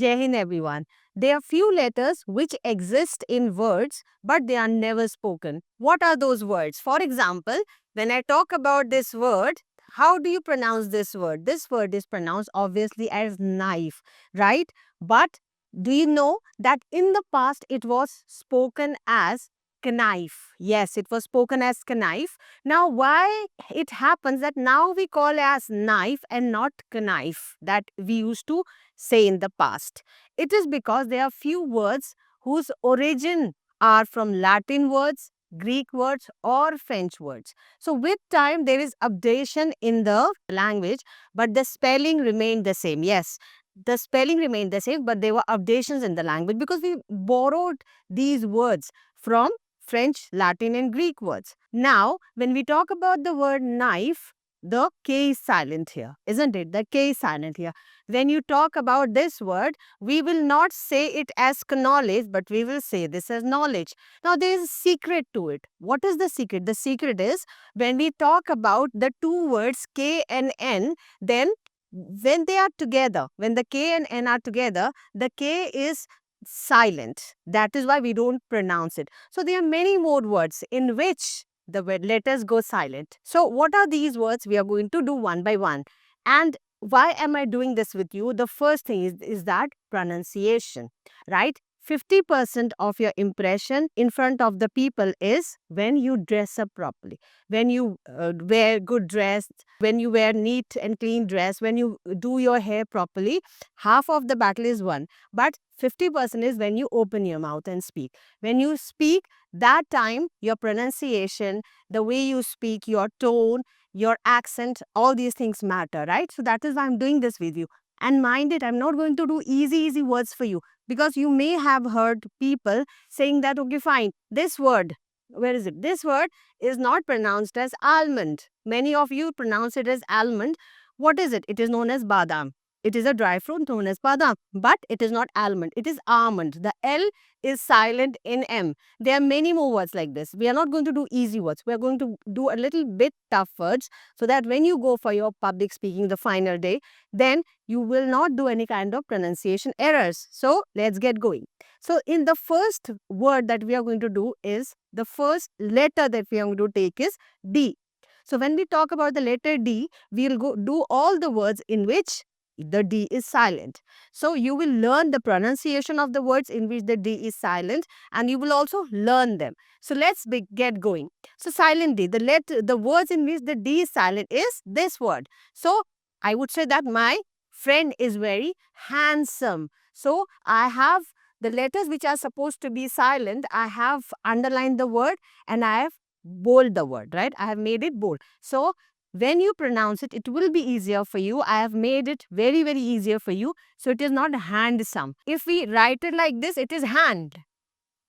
Jai Hind everyone. There are few letters which exist in words but they are never spoken. What are those words? For example, when I talk about this word, how do you pronounce this word? This word is pronounced obviously as knife, right? But do you know that in the past it was spoken as knife? Yes, it was spoken as knife. Now, why it happens that now we call as knife and not knife that we used to say in the past? It is because there are few words whose origin are from Latin words, Greek words or French words. So with time there is updation in the language but the spelling remained the same. Yes, the spelling remained the same but there were updations in the language because we borrowed these words from French, Latin and Greek words. Now when we talk about the word knife, the K is silent here, isn't it? The K is silent here. When you talk about this word, we will not say it as knowledge, but we will say this as knowledge. Now, there is a secret to it. What is the secret? The secret is when we talk about the two words K and N, then when they are together, when the K and N are together, the K is silent. That is why we don't pronounce it. So, there are many more words in which the letters go silent. So, what are these words? We are going to do one by one. And why am I doing this with you? The first thing is that pronunciation, right? 50% of your impression in front of the people is when you dress up properly, when you wear good dress, when you wear neat and clean dress, when you do your hair properly. Half of the battle is won. But 50% is when you open your mouth and speak. When you speak, that time your pronunciation, the way you speak, your tone, your accent, all these things matter, right? So that is why I'm doing this with you. And mind it, I'm not going to do easy words for you because you may have heard people saying that, okay, fine, this word, where is it? This word is not pronounced as almond. Many of you pronounce it as almond. What is it? It is known as badam. It is a dry fruit known as badam, but it is not almond. It is almond. The L is silent in M. There are many more words like this. We are not going to do easy words. We are going to do a little bit tough words so that when you go for your public speaking the final day, then you will not do any kind of pronunciation errors. So let's get going. So in the first word that we are going to do is the first letter that we are going to take is D. So when we talk about the letter D, we will go do all the words in which the D is silent. So you will learn the pronunciation of the words in which the D is silent and you will also learn them. So let's get going. So silent D, the words in which the D is silent is this word. So I would say that my friend is very handsome. So I have the letters which are supposed to be silent. I have underlined the word and I have bold the word, right? I have made it bold. So when you pronounce it, it will be easier for you. I have made it very easier for you. So it is not handsome. If we write it like this, it is hand,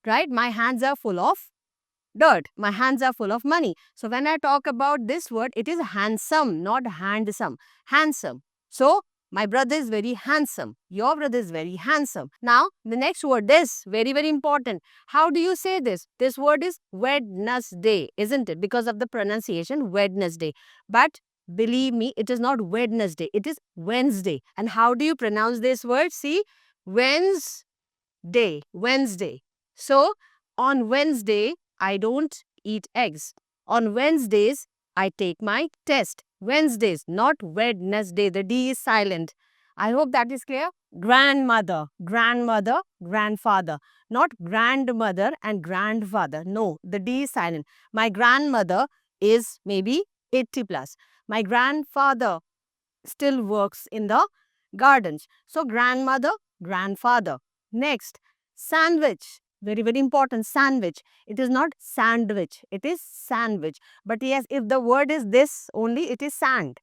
right? My hands are full of dirt. My hands are full of money. So when I talk about this word, it is handsome, not handsome. Handsome. So my brother is very handsome. Your brother is very handsome. Now, the next word, this, very important. How do you say this? This word is Wednesday, isn't it? Because of the pronunciation, Wednesday. But believe me, it is not Wednesday. It is Wednesday. And how do you pronounce this word? See, Wednesday. Wednesday. So, on Wednesday, I don't eat eggs. On Wednesdays, I take my test. Wednesdays, not Wednesday. The D is silent. I hope that is clear. Grandmother, grandmother, grandfather. Not grandmother and grandfather. No, the D is silent. My grandmother is maybe 80 plus. My grandfather still works in the gardens. So, grandmother, grandfather. Next, sandwich. Very important, sandwich. It is not sandwich, it is sandwich. But yes, if the word is this only, it is sand.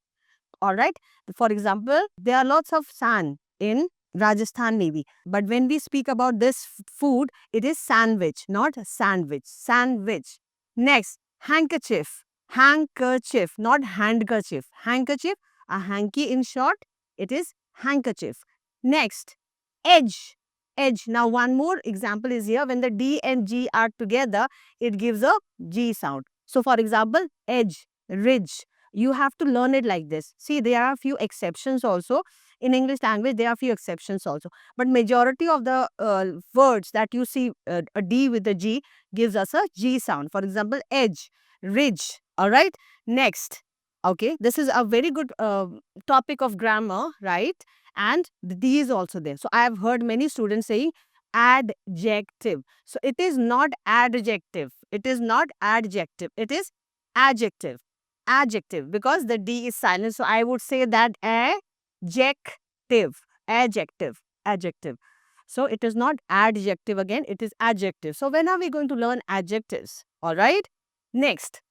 Alright. For example, there are lots of sand in Rajasthan maybe. But when we speak about this food, it is sandwich, not sandwich. Sandwich. Next, handkerchief. Handkerchief, not handkerchief. Handkerchief, a hanky in short, it is handkerchief. Next, edge. Edge. Now, one more example is here. When the D and G are together, it gives a G sound. So, for example, edge, ridge. You have to learn it like this. See, there are a few exceptions also. In English language, there are few exceptions also. But majority of the words that you see a D with a G gives us a G sound. For example, edge, ridge. All right. Next. Okay. This is a very good topic of grammar, right? And the D is also there. So I have heard many students saying adjective. So it is not adjective. It is not adjective. It is adjective. Adjective, because the D is silent. So I would say that adjective. Adjective. Adjective. So it is not adjective again. It is adjective. So when are we going to learn adjectives? All right. Next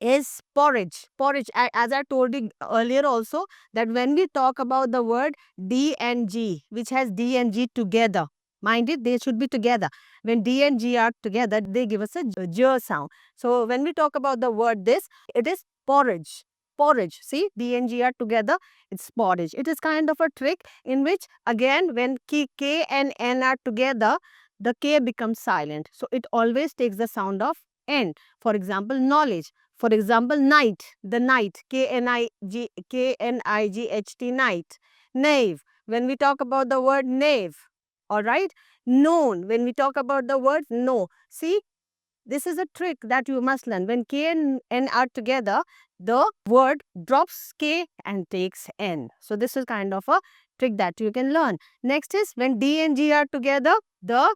is porridge. Porridge, as I told you earlier also, that when we talk about the word D and G, which has D and G together, mind it, they should be together. When D and G are together, they give us a J sound. So when we talk about the word this, it is porridge. Porridge. See, D and G are together, it's porridge. It is kind of a trick in which, again, when K and N are together, the K becomes silent. So it always takes the sound of N. For example, knowledge. For example, night, the night, Knight, night. Knave, when we talk about the word knave, all right. Known, when we talk about the word know. See, this is a trick that you must learn. When K and N are together, the word drops K and takes N. So this is kind of a trick that you can learn. Next is when D and G are together, the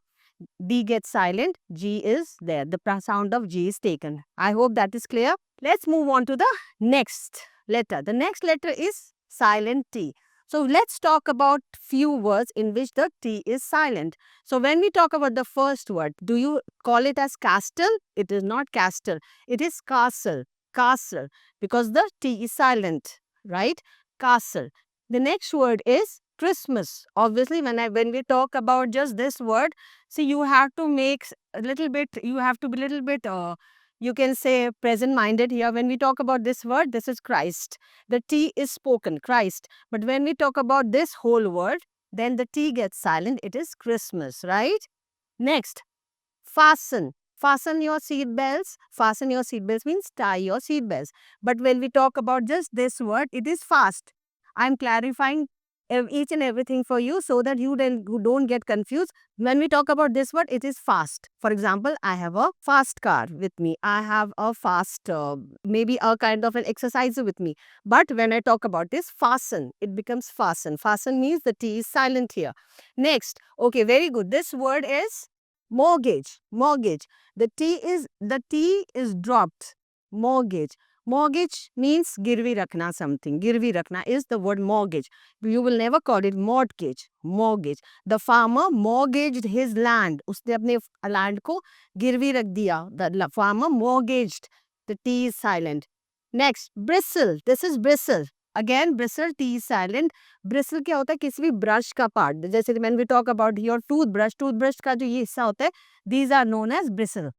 D gets silent, G is there. The sound of G is taken. I hope that is clear. Let's move on to the next letter. The next letter is silent T. So let's talk about few words in which the T is silent. So when we talk about the first word, do you call it as castle? It is not castle. It is castle. Castle. Because the T is silent, right? Castle. The next word is Christmas. Obviously, when we talk about just this word, see, you have to make a little bit, you have to be a little bit, you can say present minded here. When we talk about this word, this is Christ. The T is spoken, Christ. But when we talk about this whole word, then the T gets silent. It is Christmas, right? Next, fasten. Fasten your seat belts. Fasten your seat belts means tie your seat belts. But when we talk about just this word, it is fast. I'm clarifying each and everything for you so that you don't get confused. When we talk about this word, it is fast. For example, I have a fast car with me. I have a fast, maybe a kind of an exerciser with me. But when I talk about this, fasten, it becomes fasten. Fasten means the T is silent here. Next, okay, very good. This word is mortgage. Mortgage. The T is dropped. Mortgage. Mortgage means girvi rakhna something. Girvi rakhna is the word mortgage. You will never call it mortgage. Mortgage. The farmer mortgaged his land. उसने अपने land को गिरवी रख दिया. The farmer mortgaged. The T is silent. Next, bristle. This is bristle. Again, bristle, T is silent. Bristle क्या होता है? किसी भी brush का part. जैसे when we talk about your toothbrush, toothbrush का जो ये हिस्सा होता है, these are known as bristle,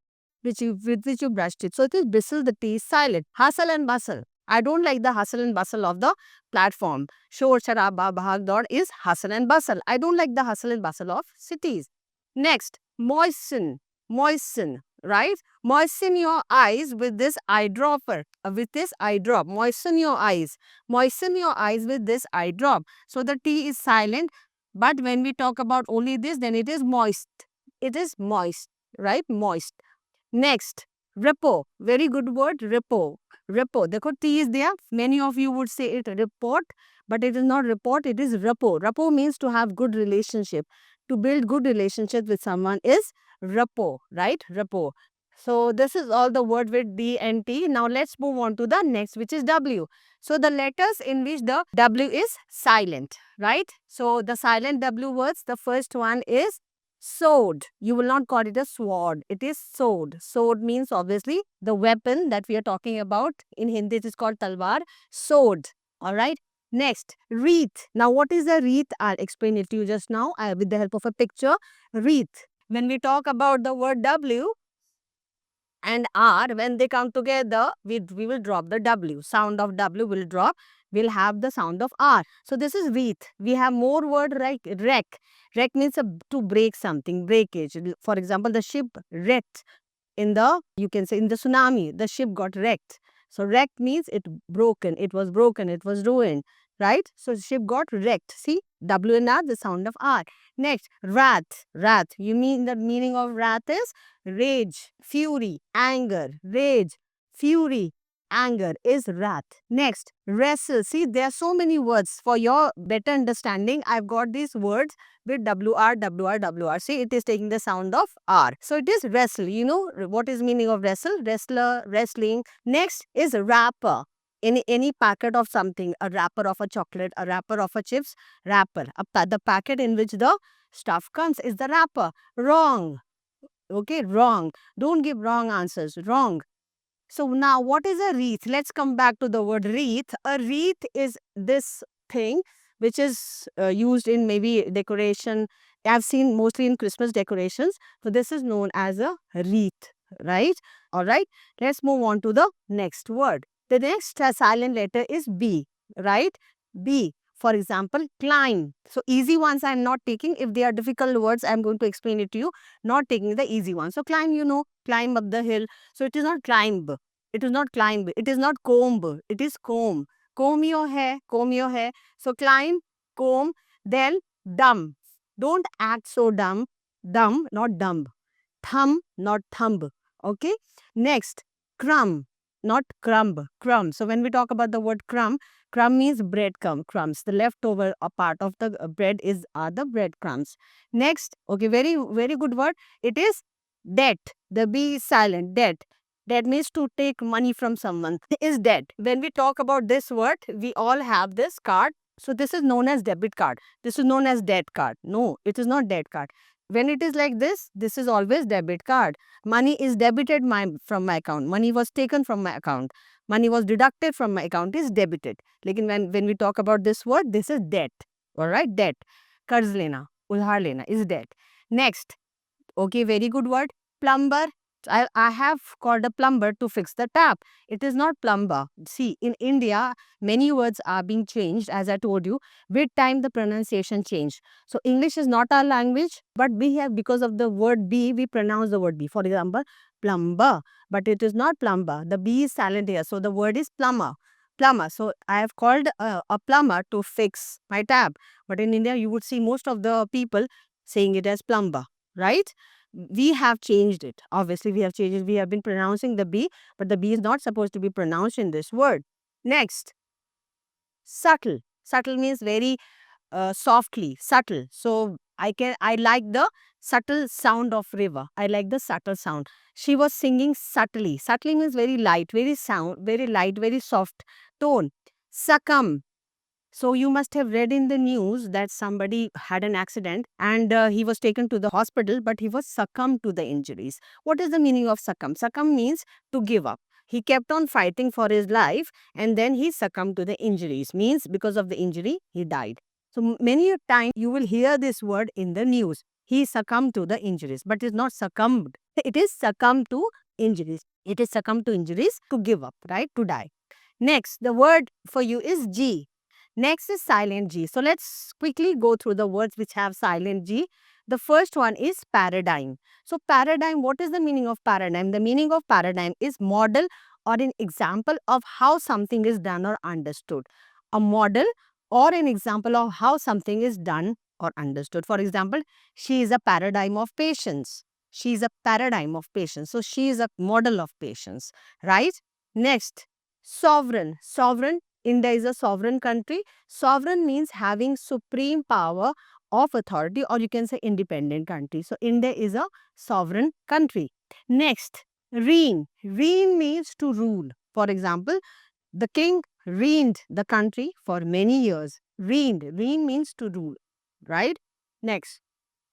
with which you brushed it. So it is bristle, the T is silent. Hustle and bustle. I don't like the hustle and bustle of the platform. Shor, sharaba, bhag, dod is hustle and bustle. I don't like the hustle and bustle of cities. Next, moisten. Moisten, right? Moisten your eyes with this eyedropper. With this eye drop. Moisten your eyes. Moisten your eyes with this eye drop. So the T is silent. But when we talk about only this, then it is moist. It is moist, right? Moist. Next, repo. Very good word, repo. Repo. Dekho, T is there. Many of you would say it report, but it is not report, it is repo. Repo means to have good relationship. To build good relationship with someone is repo, right? Repo. So this is all the word with D and T. Now let's move on to the next, which is W. So the letters in which the W is silent, right? So the silent W words, the first one is sword. You will not call it a sword. It is sword. Sword means obviously the weapon that we are talking about. In Hindi, it is called talwar. Sword. All right. Next, wreath. Now, what is a wreath? I'll explain it to you just now with the help of a picture. Wreath. When we talk about the word W and R, when they come together, we will drop the W. Sound of W will drop. We'll have the sound of R. So this is wreath. We have more word like wreck. Wreck means to break something, breakage. For example, the ship wrecked in the, you can say in the tsunami, the ship got wrecked. So wrecked means it broken, it was ruined. right? So ship got wrecked. See, W and R, the sound of R. Next, wrath. Wrath. You mean the meaning of wrath is rage, fury, anger, rage, fury, anger is wrath. Next, wrestle. See, there are so many words. For your better understanding, I've got these words with WR, WR, WR. See, it is taking the sound of R. So it is wrestle. You know what is meaning of wrestle? Wrestler, wrestling. Next is wrapper. Any packet of something, a wrapper of a chocolate, a wrapper of a chips, wrapper. The packet in which the stuff comes is the wrapper. Wrong. Okay, wrong. Don't give wrong answers. Wrong. So now what is a wreath? Let's come back to the word wreath. A wreath is this thing which is used in maybe decoration. I've seen mostly in Christmas decorations. So this is known as a wreath, right? All right. Let's move on to the next word. The next silent letter is B, right? B. For example, climb. So easy ones I'm not taking. If they are difficult words, I'm going to explain it to you. Not taking the easy ones. So climb, you know, climb up the hill. So it is not climb. It is not climb. It is not comb. It is comb. Comb your hair. Comb your hair. So climb, comb, then dumb. Don't act so dumb. Dumb, not dumb. Thumb, not thumb. Okay. Next, crumb, not crumb. Crumb. So when we talk about the word crumb, crumb means bread crumbs. The leftover part of the bread are the bread crumbs. Next, okay, very very good word. It is debt. The B is silent. Debt. Debt means to take money from someone. Is debt. When we talk about this word, we all have this card. So this is known as debit card. This is known as debt card. No, it is not debt card. When it is like this is always debit card. Money is debited from my account. Money was taken from my account. Money was deducted from my account is debited. Like when we talk about this word, this is debt. All right, debt. Karz lena, udhar lena is debt. Next, okay, very good word. Plumber. I have called a plumber to fix the tap. It is not plumber. See, in India, many words are being changed, as I told you. With time, the pronunciation changed. So, English is not our language, but we have, because of the word B, we pronounce the word B. For example, plumber. But it is not plumber. The B is silent here. So, the word is plumber. Plumber. So, I have called a plumber to fix my tap. But in India, you would see most of the people saying it as plumber, right? We have changed it. Obviously, we have changed it. We have been pronouncing the B, but the B is not supposed to be pronounced in this word. Next, subtle. Subtle means very softly, subtle. So I like the subtle sound of river. I like the subtle sound. She was singing subtly. Subtly means very light, very sound, very light, very soft tone. Succumb. So you must have read in the news that somebody had an accident and he was taken to the hospital, but he was succumbed to the injuries. What is the meaning of succumb? Succumb means to give up. He kept on fighting for his life and then he succumbed to the injuries. Means because of the injury, he died. So many a time you will hear this word in the news. He succumbed to the injuries, but it's not succumbed. It is succumbed to injuries. It is succumbed to injuries to give up, right? To die. Next, the word for you is G. Next is silent G. So let's quickly go through the words which have silent G. The first one is paradigm. So paradigm, what is the meaning of paradigm? The meaning of paradigm is model or an example of how something is done or understood. A model or an example of how something is done or understood. For example, she is a paradigm of patience. She is a paradigm of patience. So she is a model of patience, right? Next, sovereign. Sovereign, India is a sovereign country. Sovereign means having supreme power of authority, or you can say independent country. So India is a sovereign country. Next, reign. Reign means to rule. For example, the king reigned the country for many years. Reigned. Reign means to rule, right? Next,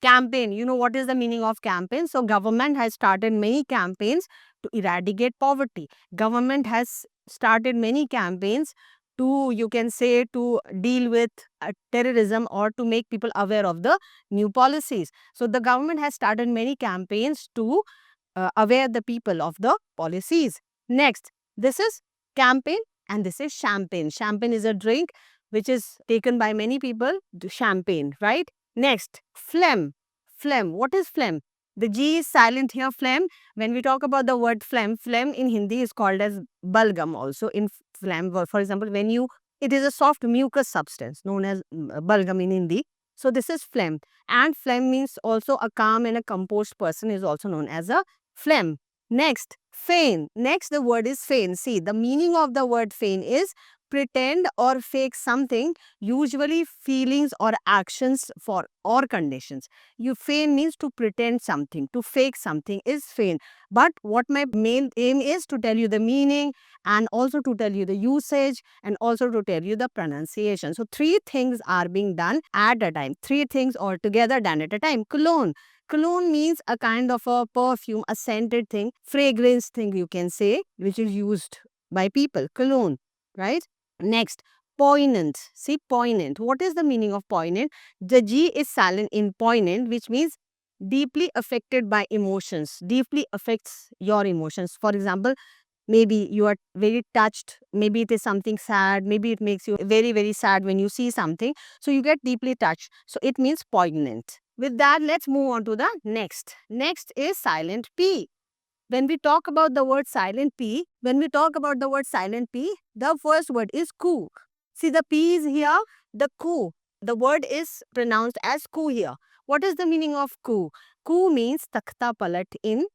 campaign. You know what is the meaning of campaign? So government has started many campaigns to eradicate poverty. Government has started many campaigns to, you can say, to deal with terrorism or to make people aware of the new policies. So the government has started many campaigns to aware the people of the policies. Next, this is campaign and this is champagne. Champagne is a drink which is taken by many people, champagne, right? Next, phlegm. Phlegm. What is phlegm? The G is silent here, phlegm. When we talk about the word phlegm, phlegm in Hindi is called as balgam also in phlegm. For example, when you It is a soft mucus substance known as balgam in Hindi. So this is phlegm. And phlegm means also a calm and a composed person is also known as a phlegm. Next, feign. Next, the word is feign. See, the meaning of the word feign is pretend or fake something, usually feelings or actions for or conditions. You feign means to pretend something, to fake something is feign. But what my main aim is to tell you the meaning and also to tell you the usage and also to tell you the pronunciation. So three things are being done at a time. Three things altogether done at a time. Cologne. Cologne means a kind of a perfume, a scented thing, fragrance thing you can say, which is used by people. Cologne, right? Next, poignant. See, poignant. What is the meaning of poignant? The G is silent in poignant, which means deeply affected by emotions, deeply affects your emotions. For example, maybe you are very touched, maybe it is something sad, maybe it makes you very, very sad when you see something. So you get deeply touched. So it means poignant. With that, let's move on to the next. Next is silent P. When we talk about the word silent P, the first word is ku. See, the P is here, the ku. The word is pronounced as ku here. What is the meaning of ku? Ku means takhta palat in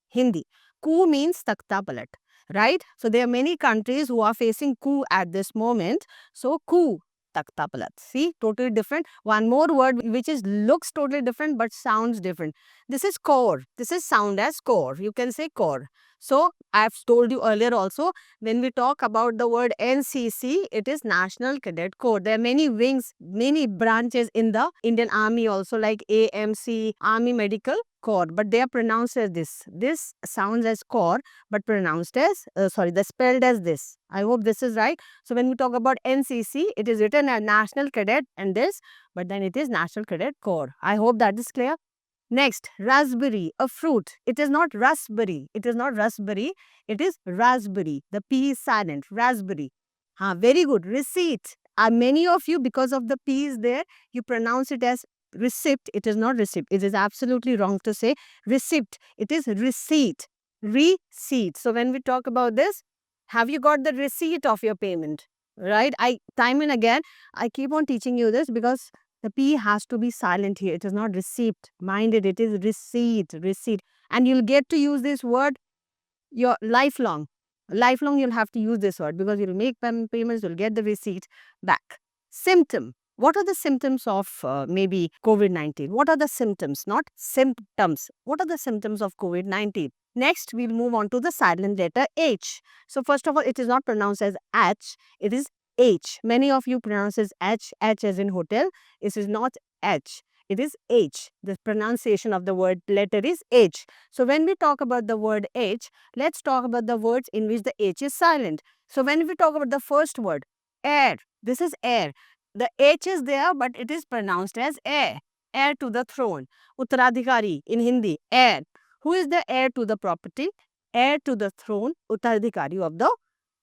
Hindi. Coup means takta palat, right? So there are many countries who are facing coup at this moment. So coup, takta palat. See, totally different. One more word which is looks totally different but sounds different. This is core. This is sound as core. You can say core. So I've told you earlier also, when we talk about the word NCC, it is National Cadet Corps. There are many wings, many branches in the Indian Army also, like AMC, Army Medical Corps, but they are pronounced as this. This sounds as core, but pronounced as, they're spelled as this. I hope this is right. So when we talk about NCC, it is written as National Cadet and this, but then it is National Cadet Corps. I hope that is clear. Next, raspberry, a fruit. It is not raspberry. It is not raspberry. It is raspberry. The P is silent. Raspberry. Very good. Receipt. Many of you, because of the P is there, you pronounce it as receipt. It is not receipt. It is absolutely wrong to say receipt. It is receipt. Receipt. So when we talk about this, have you got the receipt of your payment? Right? Time and again, I keep on teaching you this because the P has to be silent here. It is not receipt. Mind it, it is receipt. Receipt. And you'll get to use this word your lifelong. Lifelong, you'll have to use this word because you'll make payments, you'll get the receipt back. Symptom. What are the symptoms of maybe COVID-19? What are the symptoms? Not symptoms. What are the symptoms of COVID-19? Next, we'll move on to the silent letter H. So first of all, it is not pronounced as H. It is H. Many of you pronounce as H, H as in hotel. It is not H. It is H. The pronunciation of the word letter is H. So when we talk about the word H, let's talk about the words in which the H is silent. So when we talk about the first word, air, this is air. The H is there, but it is pronounced as heir. Heir to the throne. Uttaradhikari in Hindi, heir. Who is the heir to the property? Heir to the throne, Uttaradhikari of the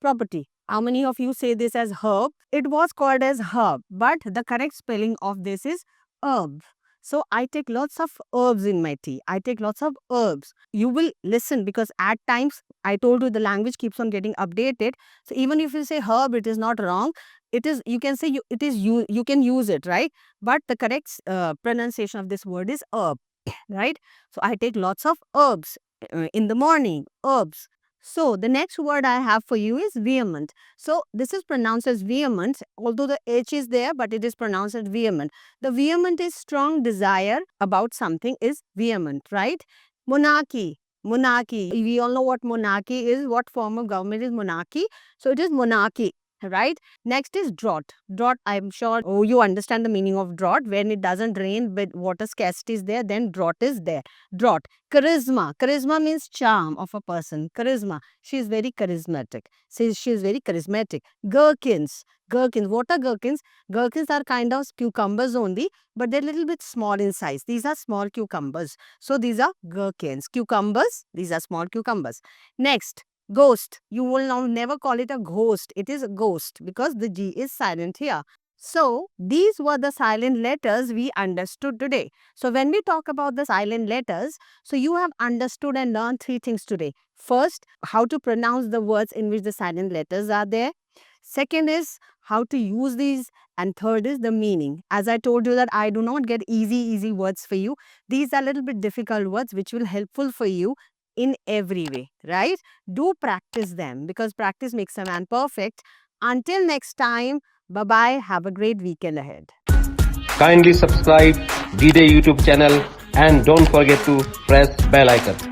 property. How many of you say this as herb? It was called as herb, but the correct spelling of this is herb. So I take lots of herbs in my tea. I take lots of herbs. You will listen because at times I told you the language keeps on getting updated. So even if you say herb, it is not wrong. It is, you can say you can use it, right? But the correct pronunciation of this word is herb, right? So I take lots of herbs in the morning, herbs. So the next word I have for you is vehement. So this is pronounced as vehement, although the H is there, but it is pronounced as vehement. The vehement is strong desire about something is vehement, right? Monarchy. Monarchy. We all know what monarchy is, what form of government is monarchy. So it is monarchy, right? Next is drought. Drought, I'm sure you understand the meaning of drought. When it doesn't rain, but water scarcity is there, then drought is there. Drought. Charisma. Charisma means charm of a person. Charisma. She is very charismatic. She is very charismatic. Gherkins. Gherkins. What are gherkins? Gherkins are kind of cucumbers only, but they're a little bit small in size. These are small cucumbers. So these are gherkins. Cucumbers. These are small cucumbers. Next. Ghost. You will now never call it a ghost. It is a ghost because the G is silent here. So, these were the silent letters we understood today. So, when we talk about the silent letters, so you have understood and learned three things today. First, how to pronounce the words in which the silent letters are there. Second is how to use these. And third is the meaning. As I told you that I do not get easy words for you. These are a little bit difficult words which will helpful for you in every way, right? Do practice them because practice makes a man perfect. Until next time, bye-bye. Have a great weekend ahead. Kindly subscribe D-Day YouTube channel and don't forget to press bell icon.